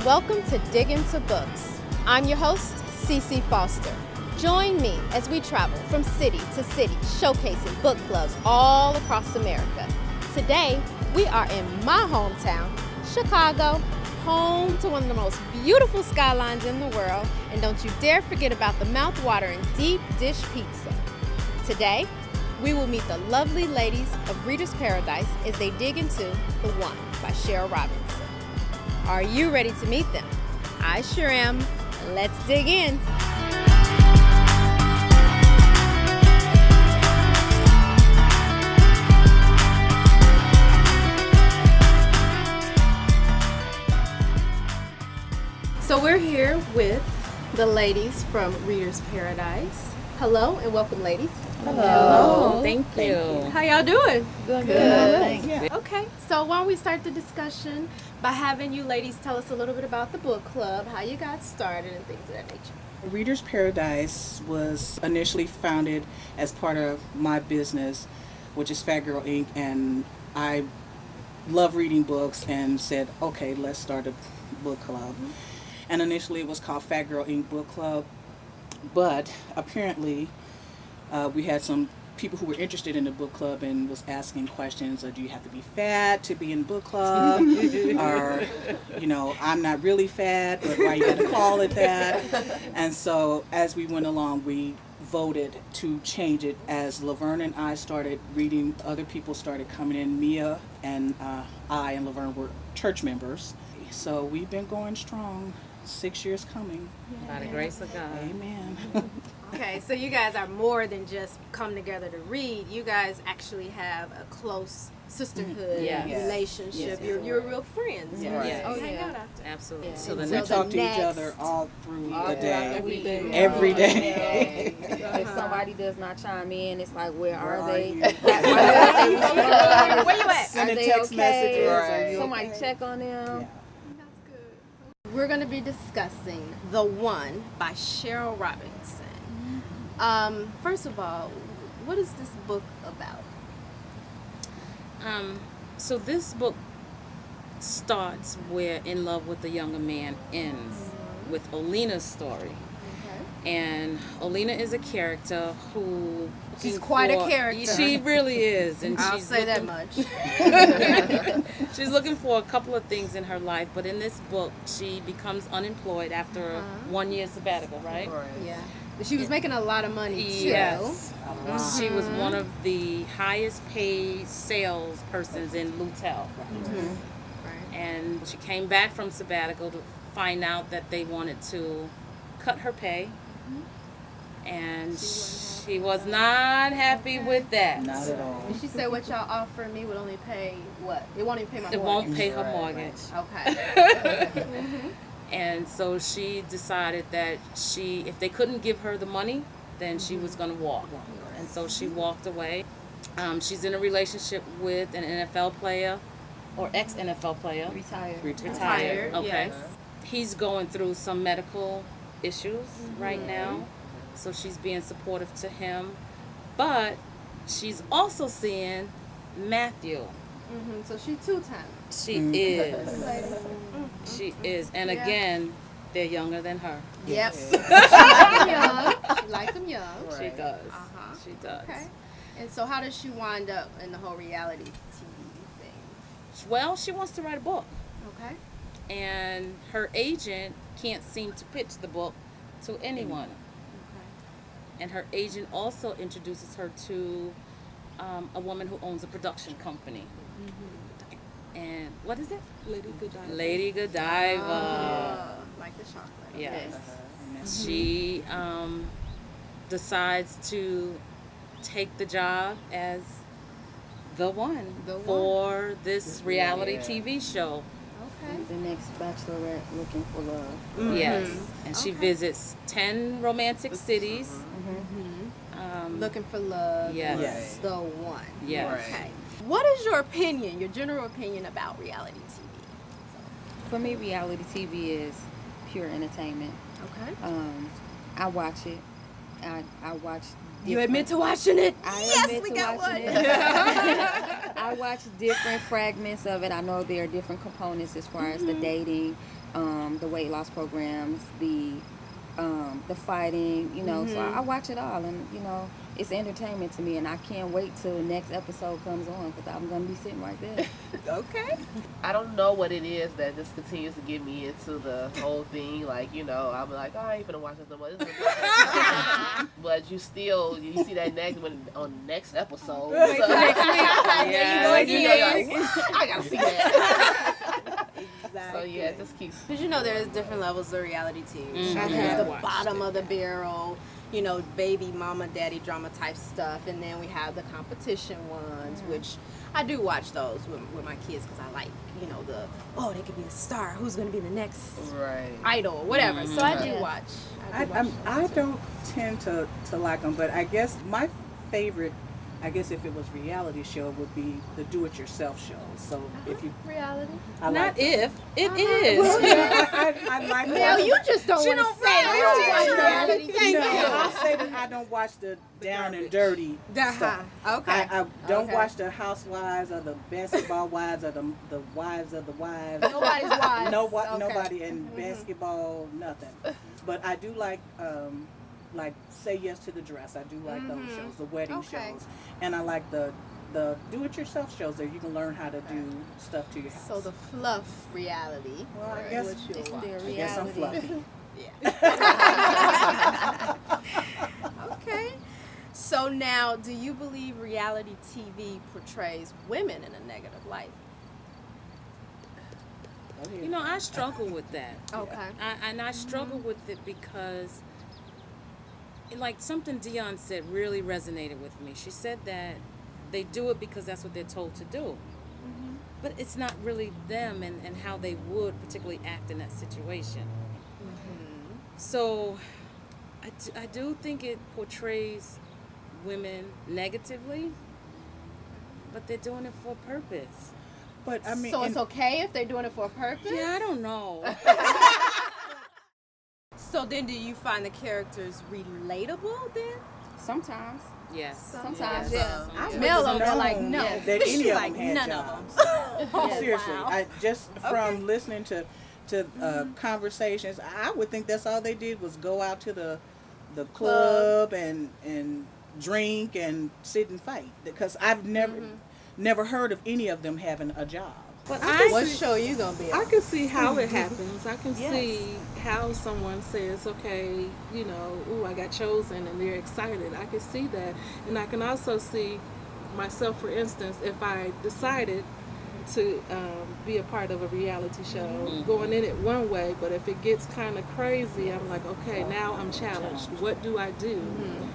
and welcome to Dig Into Books. I'm your host, CICI Foster. Join me as we travel from city to city, showcasing book clubs all across America. Today, we are in my hometown, Chicago, home to one of the most beautiful skylines in the world, and don't you dare forget about the mouth-watering deep dish pizza. Today, we will meet the lovely ladies of Reader's Paradise as they dig into The One by Cheryl Robinson. Are you ready to meet them? I sure am. Let's dig in. So we're here with the ladies from Reader's Paradise. Hello and welcome, ladies. Hello. Thank you. How y'all doing? Good. Thank you. Okay, so why don't we start the discussion by having you ladies tell us a little bit about the book club, how you got started, and things of that nature. Reader's Paradise was initially founded as part of my business, which is Fat Girl Inc., and I love reading books and said, okay, let's start a book club. Mm-hmm. And initially it was called Fat Girl Inc. Book Club, but apparently we had some people who were interested in the book club and was asking questions, do you have to be fat to be in book club? Or, I'm not really fat, but why you gotta call it that? And so as we went along, we voted to change it. As Laverne and I started reading, other people started coming in. Mia and I and Laverne were church members. So we've been going strong. 6 years coming. By the grace of God. Amen. Okay, so you guys are more than just come together to read. You guys actually have a close sisterhood relationship. Yes. You're real friends. Yes. Yes. Oh, hang out after. Absolutely. Yeah. So And We the so talk to next- each other all through the day. Every Every day. day. If somebody does not chime in, it's like, where are they? you? Where you at? Sending Are they text okay? messages. Right. Are you Somebody okay? check on them. Yeah. We're going to be discussing The One by Cheryl Robinson. First of all, what is this book about? So this book starts where In Love with the Younger Man ends, with Olena's story. And Olena is a character who... She's quite a character. She really is. And I'll she's say that looking- much. She's looking for a couple of things in her life, but in this book, she becomes unemployed after a 1 year sabbatical, right? Yeah. But she was making a lot of money, too. Yes. She was one of the highest paid salespersons in Lutel. Right. And she came back from sabbatical to find out that they wanted to cut her pay. And she was not happy with that. Not at all. And she said, what y'all offer me would only pay what? It won't even pay my It mortgage. won't pay her mortgage. Okay. And so she decided that if they couldn't give her the money, then she was going to walk. And so she walked away. She's in a relationship with an NFL player, or ex-NFL player. Retired, Okay. yes. He's going through some medical issues right now. So she's being supportive to him. But she's also seeing Matthew. So she two-time. She is. She is. And again, they're younger than her. Yep. She like them young. She like them young. She does. Uh-huh. She does. Okay. And so how does she wind up in the whole reality TV thing? Well, she wants to write a book. Okay. And her agent can't seem to pitch the book to anyone. And her agent also introduces her to a woman who owns a production company. And what is it? Lady Godiva. Like the chocolate. Yes. Okay. She decides to take the job as the one for this reality TV show. Okay. The next bachelorette looking for love. Yes. And she visits 10 romantic cities. Looking for love. Yes. The one. Yes. Okay. What is your opinion, your general opinion about reality TV? For me, reality TV is pure entertainment. Okay. I watch it. I watch. You admit to watching it? I Yes, admit we to got watching one. it. I watch different fragments of it. I know there are different components as far as the dating, the weight loss programs, the fighting, you know. So I watch it all, and you know, it's entertainment to me, and I can't wait till the next episode comes on because I'm gonna be sitting right there. Okay. I don't know what it is that just continues to get me into the whole thing. Like, you know, I'm like, oh, I ain't gonna watch this no more. But you see that next one on the next episode. Wait till next week. I gotta see that. Exactly. So yeah, it just keeps. Because you know there's different levels of reality TV. That Yeah. has the Watched bottom it. of the barrel, you know, baby mama, daddy drama type stuff. And then we have the competition ones, which I do watch those with my kids because I like, you know, they could be a star. Who's going to be the next Right. idol or whatever. So I do Yeah. watch. I don't tend to like them, but I guess my favorite, I guess if it was reality show, would be the do-it-yourself shows. So if you, reality. I Not like them. if. It is. Well, yeah, I like Now them. you just don't want to say No, you don't watch reality TV. I'll say that I don't watch the down and dirty stuff. Okay. I don't Okay. watch the housewives or the basketball wives or the wives of the wives. Nobody's wives. Okay. Nobody in basketball, nothing. But I do like Say Yes to the Dress. I do like those shows, the wedding Okay. shows, and I like the do-it-yourself shows that you can learn how to do stuff to your house. So the fluff reality. Well, I guess what you'll watch. I guess I'm fluffy. Okay. So now, do you believe reality TV portrays women in a negative light? You know, I struggle with that. Okay. I struggle with it because, like something Dion said really resonated with me. She said that they do it because that's what they're told to do. But it's not really them and how they would particularly act in that situation. So I do think it portrays women negatively, but they're doing it for a purpose. But I mean, So it's okay if they're doing it for a purpose? Yeah, I don't know. So then do you find the characters relatable then? Sometimes. Yes. Sometimes, Yes. yeah. I Mel wouldn't over there know like, no. that any of Like, them had none jobs. of them. Seriously, wow. I just from listening to conversations, I would think that's all they did was go out to the club and drink and sit and fight, because I've never heard of any of them having a job. But What show you gonna be on? I can see how it happens. I can see how someone says, okay, you know, ooh, I got chosen, and they're excited. I can see that. And I can also see myself, for instance, if I decided to be a part of a reality show, going in it one way, but if it gets kind of crazy, I'm like, okay, now I'm challenged. What do I do?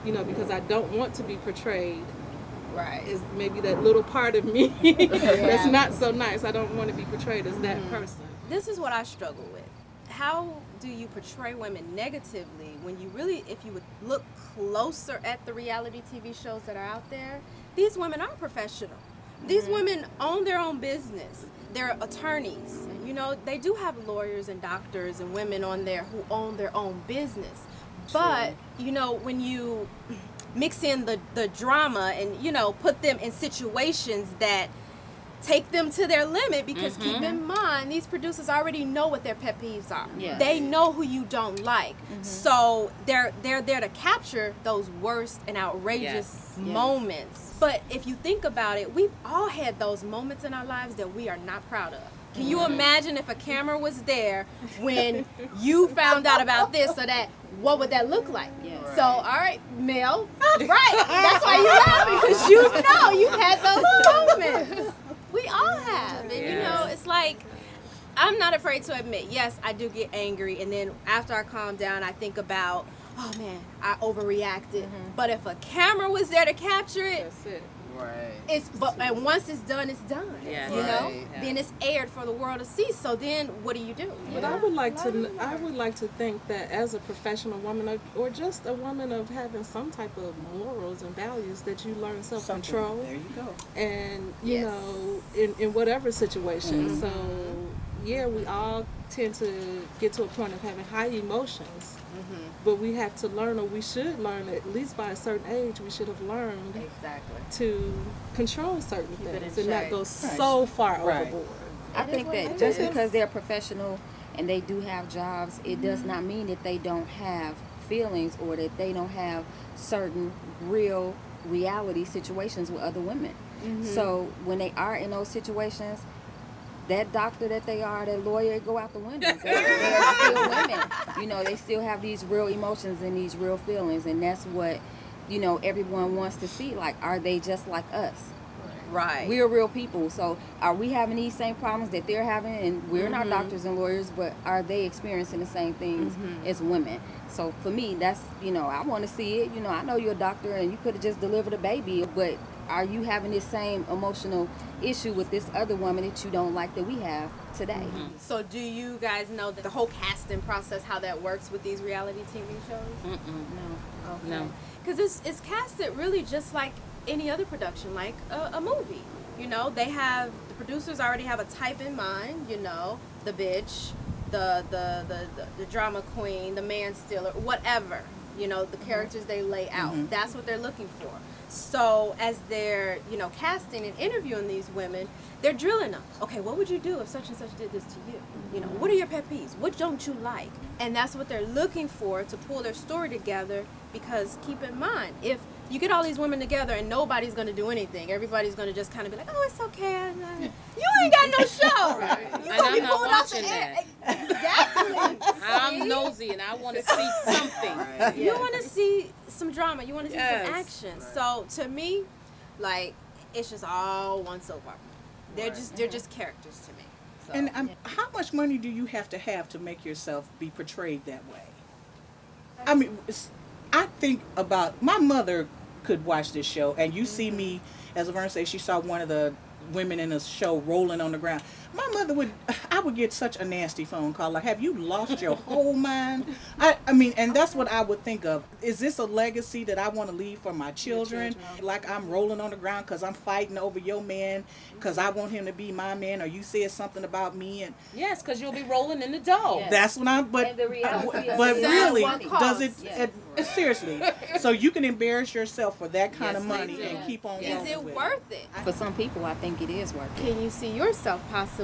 You know, because I don't want to be portrayed Right. is maybe that little part of me that's not so nice. I don't want to be portrayed as that person. This is what I struggle with. How do you portray women negatively when you really, if you would look closer at the reality TV shows that are out there, these women are professional. These women own their own business. They're attorneys. You know, they do have lawyers and doctors and women on there who own their own business. But, you know, when you mix in the drama and, you know, put them in situations that take them to their limit, because keep in mind, these producers already know what their pet peeves are. Yes. They know who you don't like. So they're there to capture those worst and outrageous moments. But if you think about it, we've all had those moments in our lives that we are not proud of. Can you imagine if a camera was there when you found out about this or that? What would that look like? Yes. So, all right, Mel, right. That's why you laugh, because you know you've had those moments. We all have. And, you know, it's like, I'm not afraid to admit, yes, I do get angry. And then after I calm down, I think about, oh, man, I overreacted. But if a camera was there to capture it, That's it. Right. and once it's done, it's done. Yeah. You know? Right. Then it's aired for the world to see. So then what do you do? But I would like to think that as a professional woman, or just a woman of having some type of morals and values, that you learn self-control. There you go. And you Yes. know, in whatever situation. So yeah, we all tend to get to a point of having high emotions, but we have to learn, or we should learn, at least by a certain age, we should have learned Exactly. to control certain Keep it in things and not check. go Right. so far Right. overboard. I It is think what that it just is. because they're professional and they do have jobs, it does not mean that they don't have feelings or that they don't have certain real reality situations with other women. So when they are in those situations, that doctor that they are, that lawyer, go out the window. They're still women. You know, they still have these real emotions and these real feelings, and that's what, you know, everyone wants to see. Like, are they just like us? Right. We're real people, so are we having these same problems that they're having? And we're not doctors and lawyers, but are they experiencing the same things as women? So for me, that's, you know, I want to see it. You know, I know you're a doctor and you could have just delivered a baby, but are you having this same emotional issue with this other woman that you don't like that we have today? So do you guys know that the whole casting process, how that works with these reality TV shows? No. No. Because it's casted really just like any other production, like a movie. You know, the producers already have a type in mind. You know, the bitch, the drama queen, the man stealer, whatever. You know, the characters they lay out. That's what they're looking for. So as they're, you know, casting and interviewing these women, they're drilling them. Okay, what would you do if such and such did this to you? You know, what are your pet peeves? What don't you like? And that's what they're looking for to pull their story together, because keep in mind, if you get all these women together and nobody's going to do anything, everybody's going to just kind of be like, oh, it's okay. You ain't got no show. You And gonna I'm be not pulled off the watching that. Exactly. I'm nosy and I want to see something. You want to see some drama. You want to see Yes. some action. So to me, like, it's just all one soap opera. They're just characters to me. So. And how much money do you have to make yourself be portrayed that way? I mean, I think about my mother could watch this show, and you see me, as Laverne said, she saw one of the women in the show rolling on the ground. My mother I would get such a nasty phone call, like, have you lost your whole mind? I mean, and that's what I would think of. Is this a legacy that I want to leave for my children? Like, I'm rolling on the ground because I'm fighting over your man, because I want him to be my man, or you said something about me, and Yes, because you'll be rolling in the dough. Yes. that's when I'm, but And the reality of but it is really, one does it, Yes. seriously, so you can embarrass yourself for that kind Yes, of they money do. and keep on Is going it with worth it? For some people, I think it is worth it. Can you see yourself possibly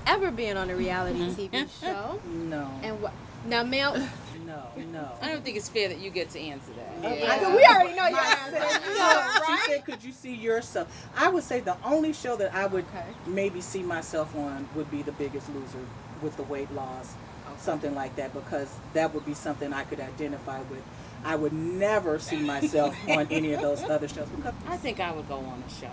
ever being on a reality TV show? No, And what? Now, Mel, no. I don't think it's fair that you get to answer that. we already know your answer. She said, could you see yourself? I would say the only show that I would maybe see myself on would be The Biggest Loser, with the weight loss, something like that, because that would be something I could identify with. I would never see myself on any of those other shows. Because I think I would go on a show.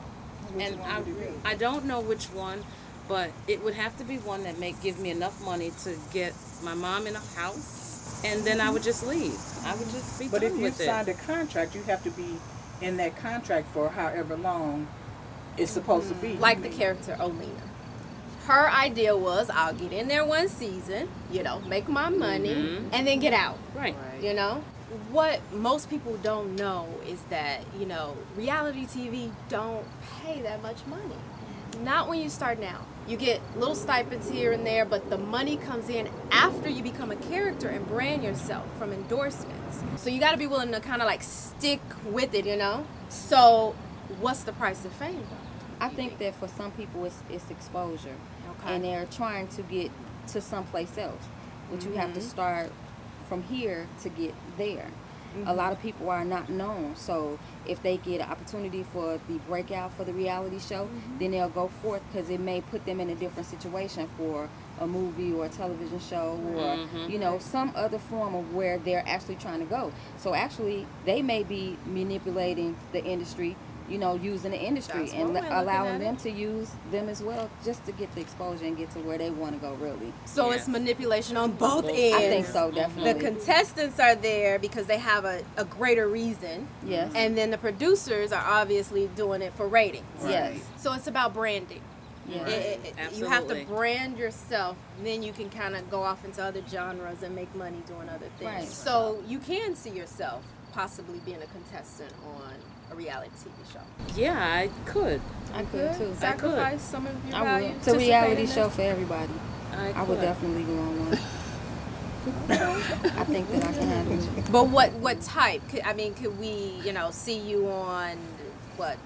Which And one would it be? I don't know which one, but it would have to be one that give me enough money to get my mom in a house, and then I would just leave. I would just be But if done you've with signed it. a contract, you have to be in that contract for however long it's supposed to be. Like the character Olena. Her idea was, I'll get in there one season, you know, make my money, and then get out. Right. You know? What most people don't know is that, you know, reality TV don't pay that much money. Not when you start now. You get little stipends here and there, but the money comes in after you become a character and brand yourself from endorsements. So you got to be willing to kind of like stick with it, you know? So what's the price of fame, though? I think that for some people, it's exposure. Okay. And they're trying to get to someplace else. But you have to start from here to get there. A lot of people are not known, so if they get an opportunity for the breakout for the reality show, then they'll go forth, because it may put them in a different situation for a movie or a television show or you know, some other form of where they're actually trying to go. So actually they may be manipulating the industry, you know, using the industry That's and one way of looking allowing at them it. to use them as well, just to get the exposure and get to where they want to go, really. So Yeah. it's manipulation on both Both. ends. I think so, The definitely. contestants are there because they have a greater reason. Yes. And then the producers are obviously doing it for ratings. Yes. So it's about branding. Yes. You have to Absolutely. brand yourself, then you can kind of go off into other genres and make money doing other things. Right. So you can see yourself possibly being a contestant on a reality TV show. Yeah, I could. I could too. Sacrifice some of your I value. would. It's a to reality participate in show this. for everybody. I would definitely go on one. I think that I can handle it. But what type? Could we, see you on what?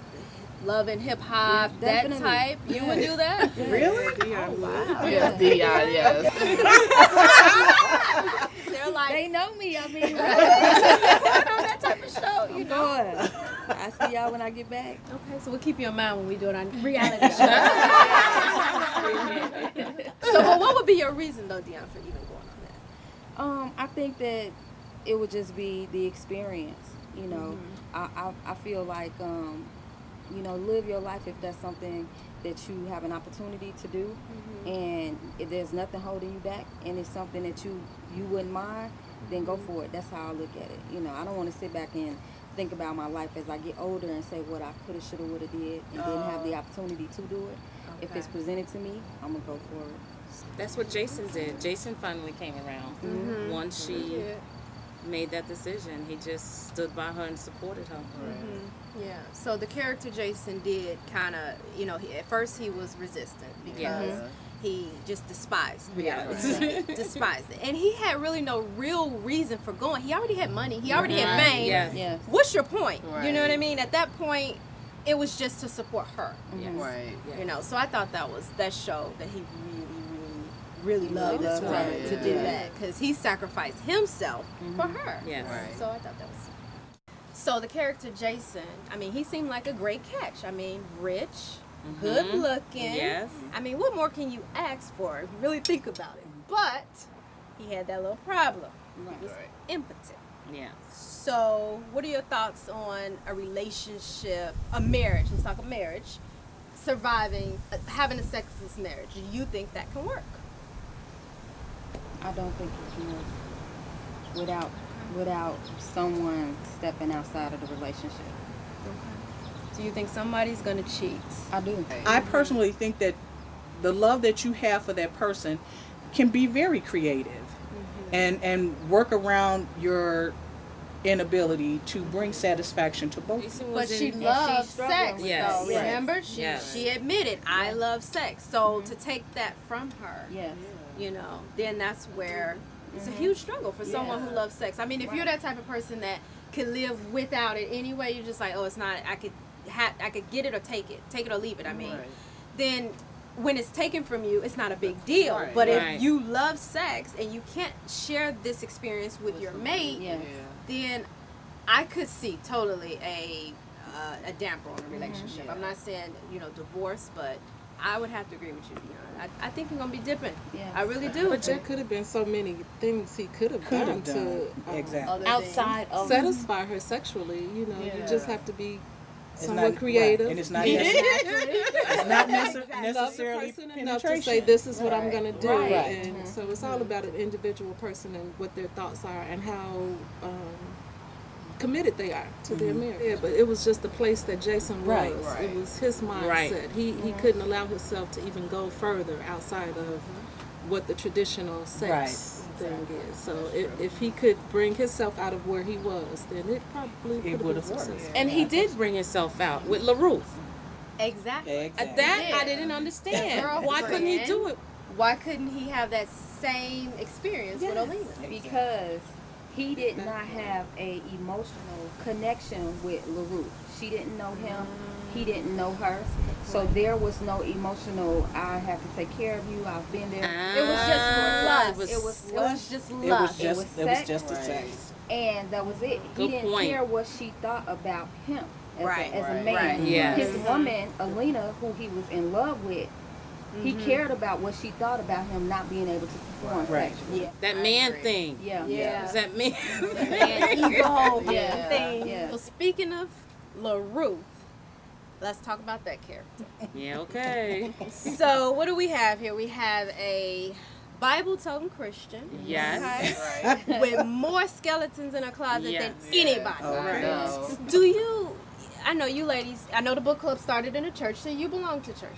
Love and Hip Hop, Yeah, that definitely. type? You would do that? Really? Oh, wow. Yes, Dion, yes. They're like, They know me. I mean, that type of show, I'm going. I see y'all when I get back. Okay, so we'll keep you in mind when we do it on reality show. So, what would be your reason, though, Dion, for even going on that? I think that it would just be the experience. You know, I feel like live your life if that's something that you have an opportunity to do, and if there's nothing holding you back, and it's something that you wouldn't mind, then go for it. That's how I look at it. I don't want to sit back and think about my life as I get older and say what I coulda, shoulda, woulda did, and didn't have the opportunity to do it. If Okay. it's presented to me, I'm gonna go for it. That's what Jason did. Jason finally came around. Once she made that decision, he just stood by her and supported her. Yeah. So the character Jason did kind of, at first he was resistant because he just despised reality. Despised it. And he had really no real reason for going. He already had money. He already had fame. Yes. Yeah. What's your point? Right. You know what I mean? At that point, it was just to support her. Yes. Right. Yes. So I thought that showed that he really loved this woman right. to do Yeah. that, because he sacrificed himself for her. Yes. Right. So I thought that was. So the character Jason, he seemed like a great catch. Rich, good looking. Yes. What more can you ask for if you really think about it? But he had that little problem. He was impotent. Yeah. So what are your thoughts on a relationship, a marriage? Let's talk a marriage. Surviving, having a sexless marriage. Do you think that can work? I don't think it can work without someone stepping outside of the relationship. Do you think somebody's gonna cheat? I do. I personally think that the love that you have for that person can be very creative and work around your inability to bring satisfaction to both. Jason But was she in, loves struggling sex, with Yes. though. Right. Remember, Yes. she admitted, I love sex. So to take that from her, Yes. then that's where it's a huge struggle for someone who loves sex. If you're that type of person that can live without it anyway, you're just like, oh, it's not. I could get it or take it or leave it. Then when it's taken from you, it's not a big deal. Right. But Right. if you love sex and you can't share this experience with your mate, Yeah. then I could see totally a damper on a relationship. Yeah. I'm not saying divorce, but I would have to agree with you. I think you're gonna be dipping. Yeah. I really do. But there could have been so many things he could have done to Exactly. Outside of satisfy her sexually. You just have to be It's somewhat not- creative. right, and it's not necessarily, it's not love the necessarily person enough to penetration. say this is what I'm going to do, Right. and so it's all about an individual person and what their thoughts are and how committed they are to their marriage. Yeah, but it was just the place that Jason was. Right. It was his mindset. Right. He couldn't allow himself to even go further outside of what the traditional sex thing is. So if he could bring himself out of where he was, then it probably It could have would been have worked. successful. And he did bring himself out with LaRuth. Exactly. Exactly. That Yeah. I didn't understand. Girlfriend. Why couldn't he do it? Why couldn't he have that same experience with Alina? because he did not have a emotional connection with LaRue. She didn't know him. He didn't know her. So there was no emotional, I have to take care of you, I've been there. It was just lust. was- It was just It lust. was sex. just a Right. sex. And that was it. Good He didn't point. care what she thought about him as, Right. as a Right. man. Right. Yes. His woman, Alina, who he was in love with, he cared about what she thought about him not being able to perform Right. sexually. Yeah. That man thing. Yeah. Yeah. Was that man? Man, ego Yeah. thing. Yeah. Well, speaking of LaRue, let's talk about that character. Yeah, okay. So, what do we have here? We have a Bible-toting Christian. Yes. Okay, with more skeletons in her closet Yes. than anybody. Oh, I know. Do you? I know you ladies. I know the book club started in a church, so you belong to churches.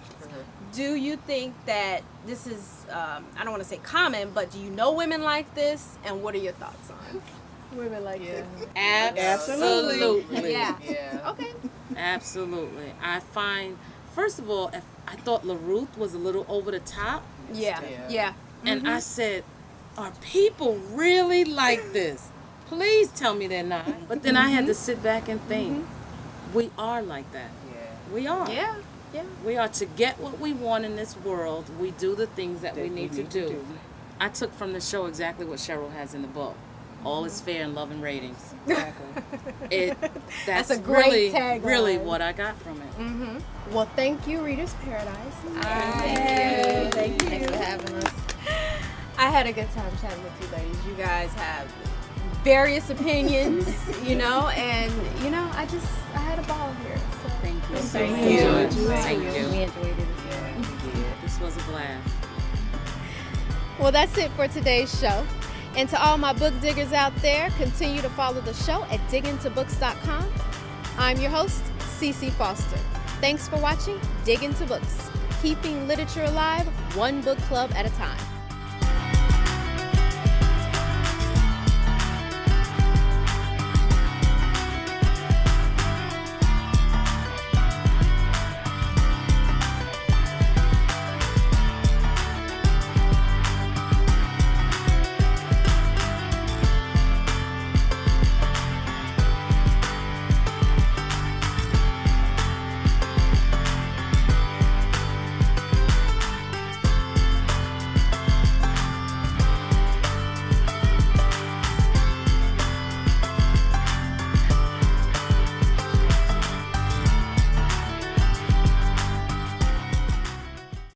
Do you think that this is? I don't want to say common, but do you know women like this? And what are your thoughts on women like this? Absolutely. Yeah. Yeah. Okay. Absolutely. I find, first of all, I thought LaRuth was a little over the top, Yeah. Yeah. Yeah. And I said, are people really like this? Please tell me they're not. But then I had to sit back and think, we are like that. Yeah. We are. Yeah. Yeah. We are. To get what we want in this world, we do the things that we need to do. I took from the show exactly what Cheryl has in the book. All is fair in love and ratings. Exactly. That's a great really, tagline. really what I got from it. Well, thank you, Reader's Paradise. Thank you. Thanks for having us. I had a good time chatting with you ladies. You guys have various opinions, you know, and you know, I had a ball here. So. Thank you. Thank you. Thank We you. enjoyed it as well. This was a blast. Well, that's it for today's show. And to all my book diggers out there, continue to follow the show at diggintobooks.com. I'm your host, CICI Foster. Thanks for watching Dig Into Books, keeping literature alive one book club at a time.